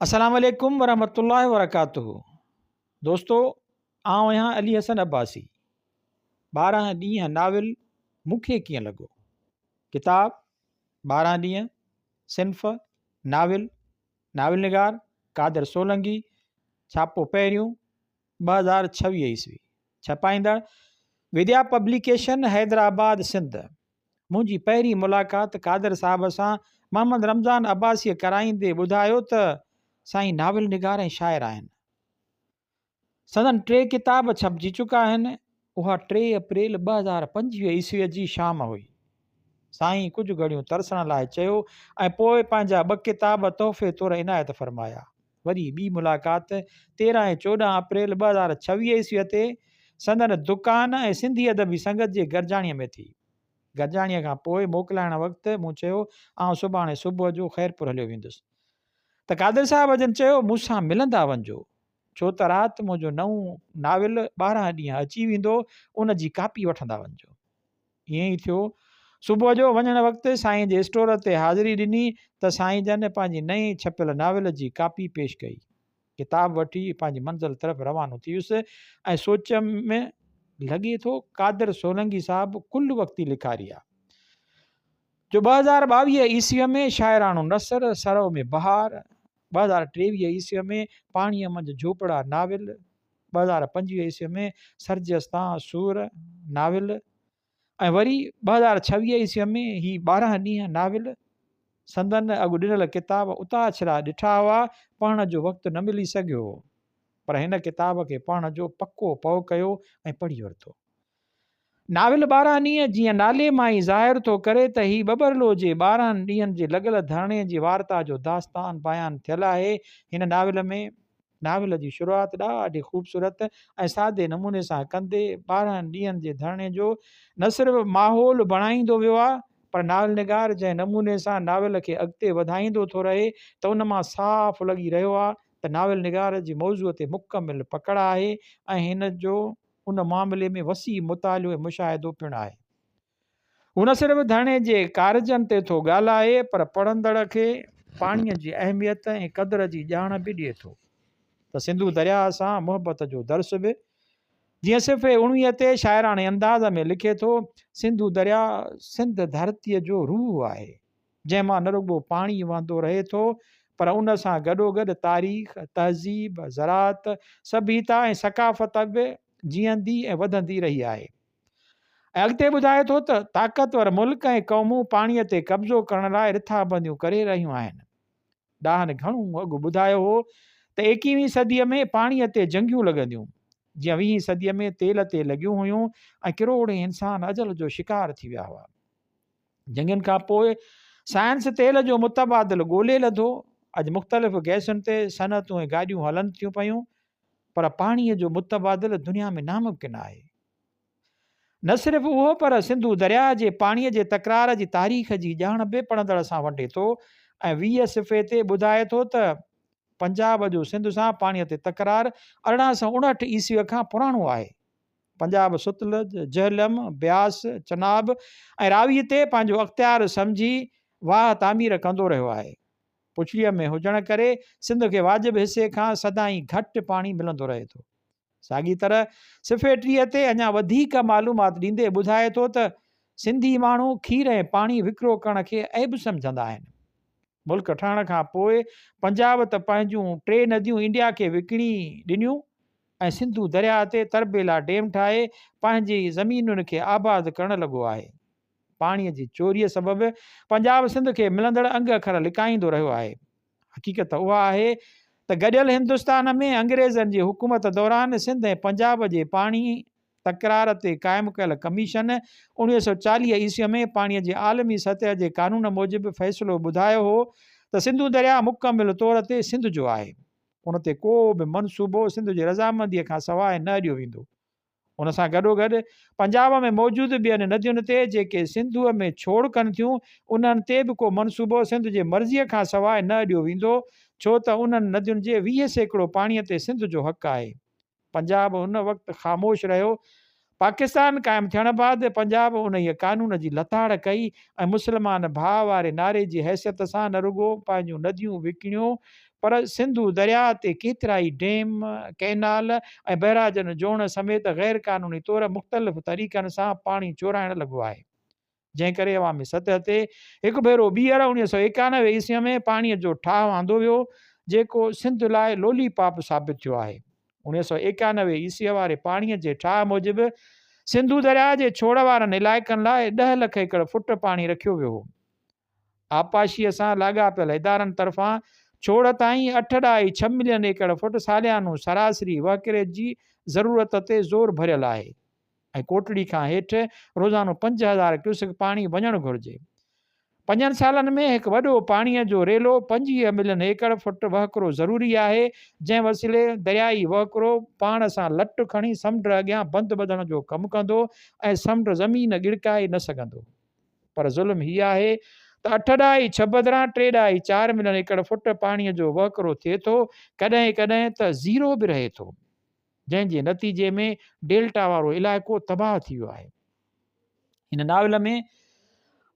अस्सलाम वालेकुम वरहमतुल्लाहि वबरकातुहू। दोस्तों, आउं आहियां अली हसन अब्बासी। 12 ॾींहं नाविल मूंखे कीअं लॻो। किताब 12 ॾींहं, सिन्फ़ नाविल, नाविल निगार कादर सोलंकी, छापो पहिरियों 2026 ईस्वी, छपाईंदड़ विद्या पब्लिकेशन हैदराबाद सिंध। मुंहिंजी पहिरीं मुलाक़ात कादर साहब सां मोहम्मद रमज़ान अब्बासीअ कराईंदे ॿुधायो त साईं नाविल निगार ऐं शाइर आहिनि। संदन 3 किताब छपजी चुका आहिनि। उहा 3 अप्रैल 2025 ईस्वीअ जी शाम हुई। साईं कुझु घड़ियूं तरसण लाइ चयो ऐं पोइ पंहिंजा 2 किताब तोहफ़े तौरु इनायत फरमाया। वरी ॿी मुलाक़ात 13 ऐं 14 अप्रैल 2026 ईस्वीअ ते संदन दुकान ऐं सिंधी अदबी संगत जे गरजाणीअ में थी। गरजाणीअ खां पोइ मोकिलाइण वक़्तु मूं चयो आउं सुभाणे सुबुह जो ख़ैरपुर हलियो वेंदुसि। त कादिर साहब जन चयो मूंसां मिलंदा वञिजो, छो त राति मुंहिंजो नओं नाविल 12 ॾींहं अची वेंदो, उन जी कापी वठंदा वञिजो। ईअं ई थियो। सुबुह जो वञण वक़्तु साईं जे स्टोर ते हाज़िरी ॾिनी त साईं जन पंहिंजी नई छपियल नाविल जी कापी पेश कई। किताब वठी पंहिंजी मंज़िल तरफ़ रवानो थी वियुसि ऐं सोच में लॻे थो कादिर सोलंकी साहब कुल वक़्ती लिखारी आहे जो 2022 ईस्वीअ में शाइराणो नसर सरव में बहार, 2023 ईस्वीअ में पाणीअ मंझि झोपड़ा नाविल, 2025 ईस्वीअ में सरजस्तां सूर नाविल ऐं वरी 2026 ईस्वीअ में ही 12 ॾींहं नाविल। संदन अॻु ॾिनल किताब उताछड़ा ॾिठा हुआ, पढ़ण जो वक़्तु न मिली सघियो, पर हिन किताब खे पढ़ण जो पको पउ कयो ऐं पढ़ी वरितो। नाविल 12 ॾींहं जीअं नाले मां ई ज़ाहिर थो करे त ही बबरलो जे 12 ॾींहंनि जे लॻल धरणे जी वार्ता जो दास्तान बयानु थियल आहे। हिन नाविल में नाविल जी शुरूआति ॾाढी ख़ूबसूरत ऐं सादे नमूने सां कंदे 12 ॾींहंनि जे धरणे जो न सिर्फ़ु माहौल बणाईंदो वियो आहे, पर नाविल निगार जंहिं नमूने सां नाविल खे अॻिते वधाईंदो थो रहे त उन मां साफ़ लॻी रहियो आहे त नाविल निगार जी मौज़ूअ ते मुकमिल पकड़ आहे ऐं हिन जो उन मामले में वसी मुतालियो ऐं मुशाहिदो पिणु आहे। हू न सिर्फ़ु धरणे जे कारजनि ते थो ॻाल्हाए, पर पढ़ंदड़ खे पाणीअ जी अहमियत ऐं क़दुर जी ॼाण बि ॾिए थो त सिंधु दरिया सां मुहबत जो दर्स बि। जीअं सिफ़े 19 ते शाइराणे अंदाज़ में लिखे थो, सिंधु दरिया सिंध धरतीअ जो रूह आहे, जंहिंमां न रुॻो पाणी वहंदो रहे थो, पर उन सां गॾोगॾु तारीख़, तहज़ीब, ज़राअत, सभ्यता ऐं सकाफ़त बि जीअंदी ऐं वधंदी रही आहे। ऐं अॻिते ॿुधाए थो त ताक़तवर मुल्क ऐं क़ौमूं पाणीअ ते कब्ज़ो करण लाइ रिथाबंदियूं करे रहियूं आहिनि। ॾाहनि घणो अॻु ॿुधायो हो त 21वीं सदीअ में पाणीअ ते जंगियूं लॻंदियूं, जीअं 20वीं सदीअ में तेल ते लॻियूं हुयूं ऐं किरोड़े इंसान अजल जो शिकार थी विया हुआ। जंगियुनि खां पोइ साइंस तेल जो मुतबादिल ॻोल्हे लधो। अॼु मुख़्तलिफ़ गैसुनि ते सनअतूं ऐं गाॾियूं हलनि थियूं पियूं, पर पाणीअ जो मुतबादिल दुनिया में नामुमकिन आहे। न सिर्फ़ु उहो, पर सिंधु दरिया जे पाणीअ जे तकरार जी तारीख़ जी ॼाण बि पढ़ंदड़ सां वंडे थो ऐं 20 सिफ़े ते ॿुधाए थो त पंजाब जो सिंध सां पाणीअ ते तकरार 1859 ईस्वीअ खां पुराणो आहे। पंजाब सुतलज, जहलम, ब्यास, चनाब ऐं रावीअ ते पंहिंजो अख़्तियार सम्झी वाह तामीर कंदो रहियो आहे। पुछड़ीअ में हुजण करे सिंध खे वाजिबु हिसे खां सदाईं घटि पाणी मिलंदो रहे थो। साॻी तरह सिफ़े 30 ते अञा वधीक मालूमात ॾींदे ॿुधाए थो त सिंधी माण्हू खीर ऐं पाणी विकिरो करण खे ऐब सम्झंदा आहिनि। मुल्क ठहण खां पोइ पंजाब त पंहिंजूं 3 नदियूं इंडिया खे विकिणी ॾिनियूं ऐं सिंधु दरिया ते तरबेला डेम ठाहे पंहिंजी ज़मीनुनि खे आबाद करणु लॻो आहे। पाणीअ जी चोरीअ सबबि पंजाब सिंध खे मिलंदड़ अंग अखर लिकाईंदो रहियो आहे। हक़ीक़त उहा आहे त गॾियल हिंदुस्तान में अंग्रेज़नि जी हुकूमत दौरान सिंध ऐं पंजाब जे पाणी तकरार ते क़ाइमु कयल कमीशन 1940 ईस्वीअ में पाणीअ जे आलमी सतह जे कानून मूजिबि फ़ैसिलो ॿुधायो हो त सिंधु दरिया मुकमिल तौर ते सिंध जो आहे। उन ते को बि मनसूबो सिंध जी रज़ामंदीअ खां सवाइ न ॾियो वेंदो। उन सां गॾोगॾु पंजाब में मौजूदु ॿियनि नदियुनि ते जेके सिंधूअ में छोड़ कनि थियूं, उन्हनि ते बि को मनसूबो सिंध जे मर्ज़ीअ खां सवाइ न ॾियो वेंदो, छो त उन्हनि नदियुनि जे 20% पाणीअ ते सिंध जो हक़ु आहे। पंजाब उन वक़्तु ख़ामोश रहियो। पाकिस्तान क़ाइमु थियण बैदि पंजाब उन कानून जी लताड़ कई ऐं मुस्लमान भाउ वारे नारे जी हैसियत सां न रुॻो पंहिंजूं नदियूं विकिणियूं, पर सिंधु दरिया ते केतिरा ई डैम, कैनाल ऐं बैराजनि जोड़ण समेत ग़ैर क़ानूनी तौरु मुख़्तलिफ़ तरीक़नि सां पाणी चोराइण लॻो आहे, जंहिं करे अवामी सतह ते हिकु भेरो ॿीहर 1991 ईस्वीअ में पाणीअ जो ठाह आंदो वियो, जेको सिंध लाइ लोलीपॉप साबित थियो आहे। 1991 ईस्वीअ वारे पाणीअ जे ठाह मूजिबि सिंधु दरिया जे छोड़ वारनि इलाइक़नि लाइ 10 लख एकड़ फुट पाणी रखियो वियो हो। आपाशीअ सां लाॻापियल इदारनि तरफ़ां छोड़ ताईं 8.6 मिलियन एकड़ फुट सालियानो सरासरी वकिरे जी ज़रूरत ते ज़ोर भरियल आहे ऐं कोटड़ी खां हेठि रोज़ानो 5000 क्यूसेक पाणी वञणु घुरिजे। 5 सालनि में हिकु वॾो पाणीअ जो रेलो 25 मिलियन एकड़ फुट वहकिरो ज़रूरी आहे, जंहिं वसीले दरियाई वहकिरो पाण सां लट खणी समुंड अॻियां बंदि ॿधण जो कमु कंदो ऐं समुंड ज़मीन गिड़काए न सघंदो। पर ज़ुल्म हीअ आहे त 8.6 बदिरां 3.4 मिलियन एकड़ फुट पाणीअ जो वहकिरो थिए थो, कॾहिं कॾहिं त ज़ीरो बि रहे थो, जंहिंजे नतीजे में डेल्टा वारो इलाइक़ो तबाह थी वियो आहे। हिन नाविल में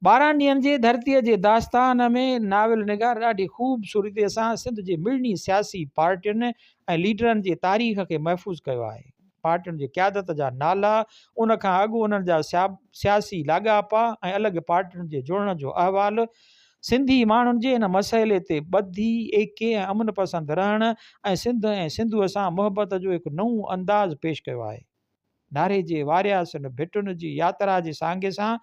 12 ॾींहंनि जे धरतीअ जे दास्तान में नाविल निगार ॾाढी ख़ूबसूरतीअ सां सिंध जे मिड़नी सियासी पार्टियुनि ऐं लीडरनि जे तारीख़ खे महफ़ूज़ कयो आहे। पार्टियुनि जी क़यादत जा नाला, उन खां अॻु उन्हनि जा सियासी लाॻापा ऐं अलॻि पार्टियुनि जे जुड़ण जो अहवालु सिंधी माण्हुनि जे हिन मसइले ते ॿधी एके ऐं अमन पसंदि रहण ऐं सिंधूअ सां मुहबत जो हिकु नओं अंदाज़ पेश कयो आहे। नारे जे वारियासिन भिटुनि जी यात्रा जे सांगे सां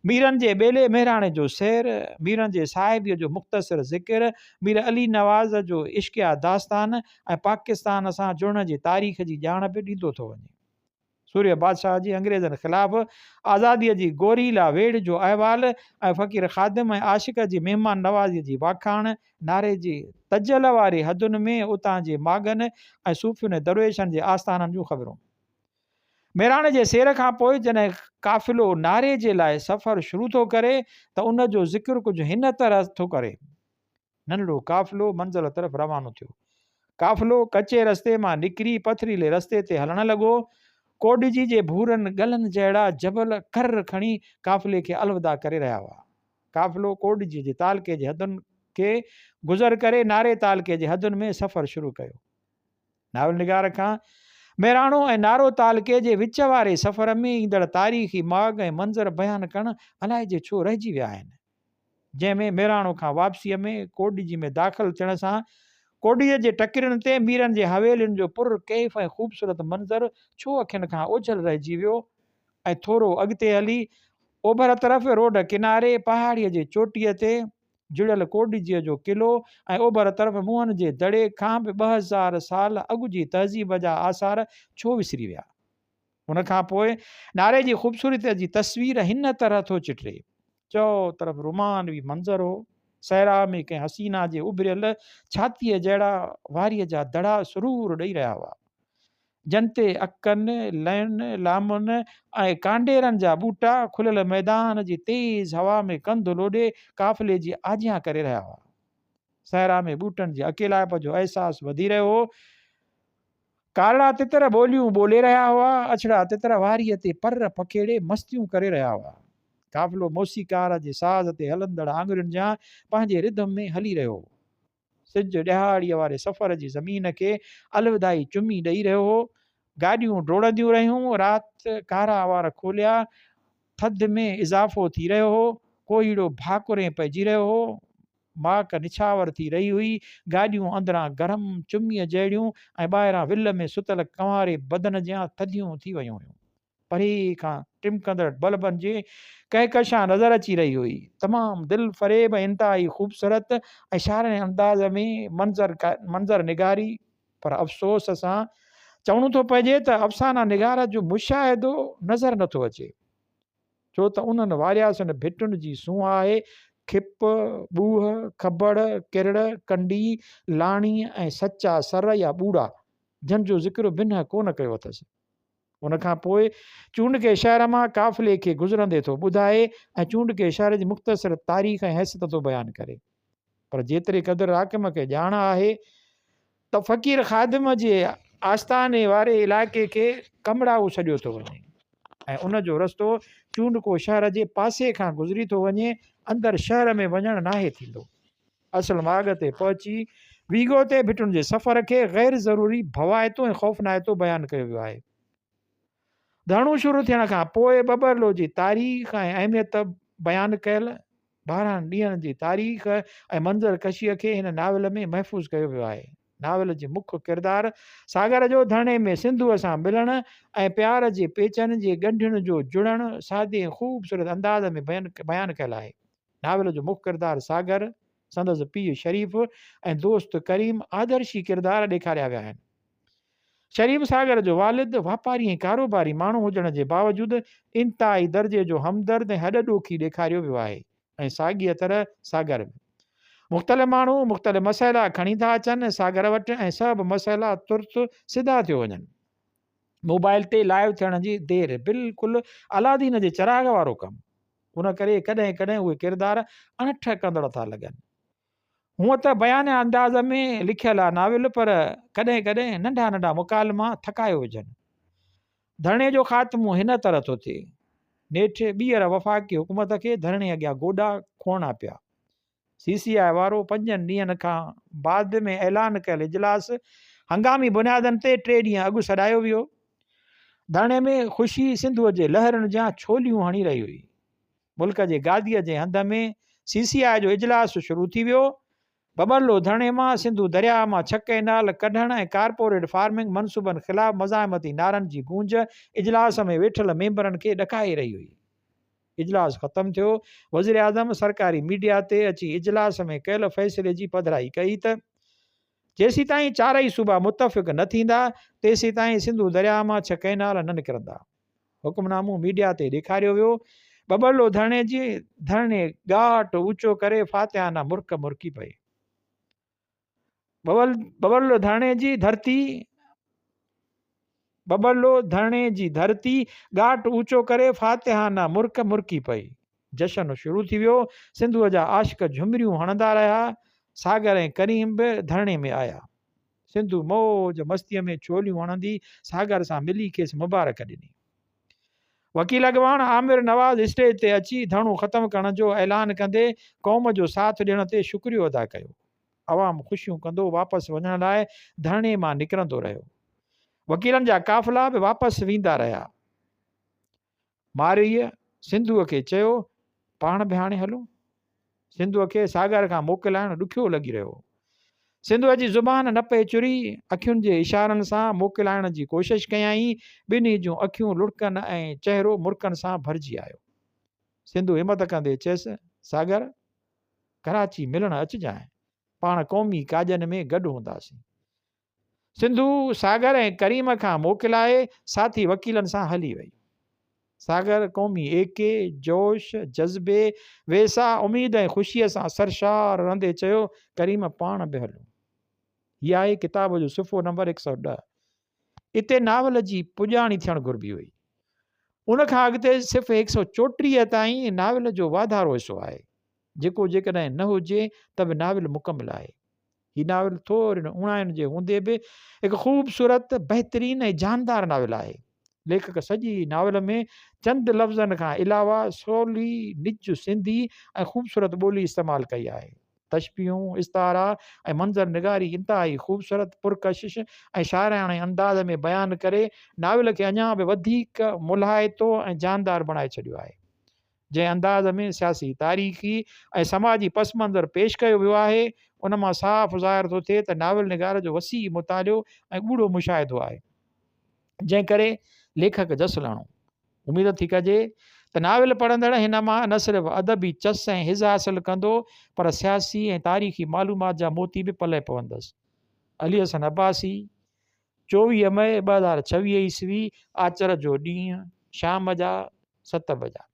मीरनि जे ॿेले मेहराणे जो सैर, मीरनि जे साहिबीअ जो मुख़्तसिर ज़िक्र, मीर अली नवाज़ जो इश्किया दास्तान ऐं पाकिस्तान सां जुड़ण जी तारीख़ जी ॼाण बि ॾींदो थो वञे। सूर्य बादशाह जी अंग्रेज़नि ख़िलाफ़ु आज़ादीअ जी गोरीला वेड़ जो अहवालु ऐं फ़क़ीर ख़ादिम ऐं आशिक़ जी महिमान नवाज़ीअ जी वाखाण, नारे जे तजल वारे हदुनि में उतां जे मागनि ऐं सूफ़ियुनि दरवेशनि जे आस्थाननि जूं ख़बरूं। मेहराणे जे सेर खां पोइ जॾहिं काफ़िलो नारे जे लाइ सफ़र शुरू थो करे त उन जो ज़िक्र कुझु हिन तरह थो करे। नंढड़ो काफ़िलो मंज़िल तरफ़ रवानो थियो। काफ़िलो कचे रस्ते मां निकिरी पथरीले रस्ते ते हलणु लॻो। कोडिजी जे भूरनि गलनि जहिड़ा जबल कर खणी काफ़िले खे अलविदा करे रहिया हुआ। काफ़िलो कोडिजी जे तालके जे हदुनि खे गुज़र करे नारे तालके जे हदुनि में सफ़र शुरू कयो। नावल निगार खां मेहराणो ऐं नारो तालके जे विच वारे सफ़र में ईंदड़ तारीख़ी माग ऐं मंज़र बयानु करणु अलाए जे छो रहिजी विया आहिनि, जंहिंमें मेहराणो खां वापसीअ में कोडिजी में दाख़िल थियण सां कोडीअ जे टकिरनि ते मीरनि जे हवेलियुनि जो पुर कैफ़ ऐं ख़ूबसूरत मंज़र छो अखियुनि खां ओझल रहिजी वियो ऐं थोरो अॻिते हली ओभर तरफ़ रोड किनारे पहाड़ीअ जे चोटीअ ते जुड़ियल कोडिजीअ जो क़िलो ऐं ओभर तरफ़ मुंहनि जे दड़े खां बि 2000 साल अॻु जी तहज़ीब जा आसार छो विसरी विया। उन खां पोइ नारे जी ख़ूबसूरतीअ जी तस्वीर हिन तरह थो चिटे, चओ तरफ़ रुमानवी मंज़र हो, सहरा में कंहिं हसीना जे उभरियल छातीअ जहिड़ा वारीअ जा दड़ा सुरूर ॾेई रहिया हुआ। जनते अकनि, लहनि, लामुनि ऐं कांडेरनि जा ॿूटा खुलियल मैदान जी तेज़ हवा में कंधु लोॾे काफ़िले जी आजियां करे रहिया हुआ। सहरा में ॿूटनि जे अकेलाइप जो अहसासु वधी रहियो हो। कारा तितर ॿोलियूं ॿोले रहिया हुआ, अछड़ा तितर वारीअ ते पर पखेड़े मस्तियूं करे रहिया हुआ। काफ़िलो मौसीक़ार जे साज़ ते हलंदड़ आङुरियुनि जा पंहिंजे रिदम में हली रहियो हो। सिज ॾियारीअ वारे सफ़र जी ज़मीन खे अलविदाई चुमी ॾेई रहियो हो। गाॾियूं डोड़ंदियूं रहियूं, राति कारा वार खोलिया, थधि में इज़ाफ़ो थी रहियो हो, कोहीड़ो भाकुरे पइजी रहियो हो, माक निछावर थी रही हुई, गाॾियूं अंदरां गरम चुमीअ जहिड़ियूं ऐं ॿाहिरां विल में सुतल कंवारे बदन जियां थधियूं थी वियूं हुयूं। परे खां टिमकंदड़ बल्बनि जे कहकशां नज़र अची रही हुई। तमामु दिलि फ़रेब इंतिहाई ख़ूबसूरत ऐं शारे अंदाज़ में मंज़र निगारी, पर अफ़सोस सां चवणो थो पइजे त अफ़साना निगार जो मुशाहिदो नज़र नथो अचे, छो त उन्हनि वारियासिन भिटुनि जी सूंहं आहे खिप, ॿूह, खबड़, किरड़, कंडी, लाणी ऐं सचा सर या ॿूड़ा, जंहिंजो ज़िक्र बिन कोन कयो अथसि। उनखां पोइ चूंडके शहर मां काफ़िले खे गुज़रंदे थो ॿुधाए ऐं चूंडके शहर जी मुख़्तसिर तारीख़ ऐं हैसियत थो बयानु करे। पर जेतिरे क़दुरु हाकिम खे ॼाण आहे त फ़क़ीर ख़ादिम जे आस्थाने वारे इलाइक़े खे कमड़ाऊ सॼियो थो वञे ऐं उन जो रस्तो चूंडको शहर जे पासे खां गुज़री थो वञे, अंदरि शहर में वञणु नाहे थींदो। असल माॻ ते पहुची वीगो ते भिटुनि जे सफ़र खे ग़ैर ज़रूरी भवाइतो ऐं ख़ौफ़नाइतो बयानु कयो वियो आहे। धरणो शुरू थियण खां पोइ बबरलो जी तारीख़ ऐं अहमियत बयानु कयल 12 ॾींहंनि जी तारीख़ ऐं मंज़र कशीअ खे हिन नाविल में महफ़ूज़ कयो वियो आहे। नाविल जी मुख्य किरदारु सागर जो धरणे में सिंधूअ सां मिलणु ऐं प्यार जे पेचनि जे ॻंढियुनि जो जुड़णु सादे ऐं ख़ूबसूरत अंदाज़ में बयानु कयल आहे। नाविल जो मुख्य किरदारु सागर, संदसि पीउ शरीफ़ ऐं दोस्त करीम आदर्शी किरदार ॾेखारिया विया आहिनि। शरीफ़ सागर जो वालिद वापारी ऐं कारोबारी माण्हू हुजण जे बावजूदि इंतिहाई दर्जे जो हमदर्द ऐं हॾॾोखी ॾेखारियो वियो आहे। ऐं साॻीअ तरह सागर में मुख़्तलिफ़ माण्हू मुख़्तलिफ़ मसइला खणी था अचनि सागर वटि ऐं सभु मसइला तुर्त सिधा थियो वञनि। मोबाइल ते लाइव थियण जी देरि बिल्कुलु अलादीन जे चिराग वारो कमु। उन करे कॾहिं कॾहिं उहे किरदार अणठ कंदड़ था लॻनि। हूअं त बयान अंदाज़ में लिखियल आहे नाविल, पर कॾहिं कॾहिं नंढा नंढा मुकालमा थकायो विझनि। धरणे जो ख़ात्मो हिन तरह थो थिए। नेठि ॿीहर वफ़ाक़ी हुकूमत खे धरणे अॻियां गोॾा खोणा पिया। CCI वारो 5 ॾींहंनि खां बाद में ऐलान कयल इजलास हंगामी बुनियादनि ते 3 ॾींहं अॻु सॾायो वियो। धरणे में ख़ुशी सिंधूअ जे लहरुनि जा छोलियूं हणी रही हुई। मुल्क जे गादीअ जे हंध में CCI जो इजलास शुरू थी वियो। बबरलो धरणे मां सिंधू दरिया मां 6 कैनाल कढण ऐं कारपोरेट फार्मिंग मनसूबनि ख़िलाफ़ मज़ामती नारनि जी गूंज इजलास में वेठल मेंबरनि खे ॾकाए रही हुई। इजलास ख़तमु थियो। वज़ीर आज़म सरकारी मीडिया ते अची इजलास में कयल फ़ैसिले जी पधिराई कई त जेसीं ताईं चारई सूबा मुतफ़िक़ न थींदा तेसीं ताईं सिंधू दरिया मां 6 कैनाल न निकिरंदा। हुकुमनामो मीडिया ते ॾेखारियो वियो। बबरलो धरणे ॻाट ऊचो करे फातिहाना मुर्क मुर्की पई। बबरलो धरणे जी धरती ॻाट ऊचो करे फातिहाना मुर्क मुर्की पई। जशन शुरू थी वियो। सिंधूअ जा आशिक झुमरियूं हणंदा रहिया। सागर ऐं करीम बि धरणे में आया। सिंधू मौज मस्तीअ में छोलियूं हणंदी सागर सां मिली खेसि मुबारक ॾिनी। वकील अॻवान आमिर नवाज़ स्टेज ते अची धरणो ख़तमु करण जो ऐलान कंदे क़ौम जो साथ ॾियण ते शुक्रियो अदा कयो। अवाम ख़ुशियूं कंदो वापसि वञण लाइ धरणे मां निकिरंदो रहियो। वकीलनि जा काफ़िला बि वापसि वेंदा रहिया। मारीअ सिंधूअ खे चयो, पाण बि हाणे हलूं। सिंधूअ खे सागर खां मोकिलाइणु ॾुखियो लॻी रहियो। सिंधूअ जी ज़ुबान न पए चुरी। अखियुनि जे इशारनि सां मोकिलाइण जी कोशिशि कयई। ॿिन्ही जूं अखियूं लुड़कनि ऐं चहिरो मुर्कनि सां भरिजी आयो। सिंधू हिमत कंदे चयसि, सागर कराची मिलणु अचिजांइ, पाण क़ौमी काजनि में गॾु हूंदासीं। सिंधू सागर ऐं करीम खां मोकिलाए साथी वकीलनि सां हली वई। सागर क़ौमी एके जोश जज़्बे वेसा उमेद ऐं ख़ुशीअ सां सरशार रहंदे चयो, करीम पाण बि हलूं। हीअ आहे किताब जो सुफ़ो नंबर 110। इते नावल जी पुॼाणी थियणु घुरिबी हुई। उन खां अॻिते सिर्फ़ु 134 ताईं नाविल जो वाधारो हिसो आहे, जेको जेकॾहिं न हुजे त बि नाविल मुकमिल आहे। हीउ नाविल थोरनि उणाइनि जे हूंदे बि हिकु ख़ूबसूरत बहितरीन ऐं जानदार नाविल आहे। लेखक सॼी नाविल में चंद लफ़्ज़नि खां अलावा सवली निज सिंधी ऐं ख़ूबसूरत ॿोली इस्तेमालु कई आहे। तशबीहूं इस्तारा ऐं मंज़र निगारी इंतिहाई ख़ूबसूरत पुरकशिश ऐं शाइराणे अंदाज़ में बयानु करे नाविल खे अञा बि वधीक मुलाहितो ऐं जानदार बणाए छॾियो आहे। जंहिं अंदाज़ में सियासी तारीख़ी ऐं समाजी पस मंज़र पेश कयो वियो आहे उन मां साफ़ ज़ाहिर थो थिए त नाविल निगार जो वसी मुतालियो ऐं ॻूढ़ो मुशाहिदो आहे, जंहिं करे लेखक जस लहिणो। उमेद थी कजे त नाविल पढ़ंदड़ हिन मां न सिर्फ़ु अदबी चस ऐं हिज़ हासिलु कंदो, पर सियासी ऐं तारीख़ी मालूमात जा मोती बि पले पवंदसि। अली हसन अब्बासी, 24 मई 2026 ईस्वी, आचर जो ॾींहुं, शाम जा 7 बजा।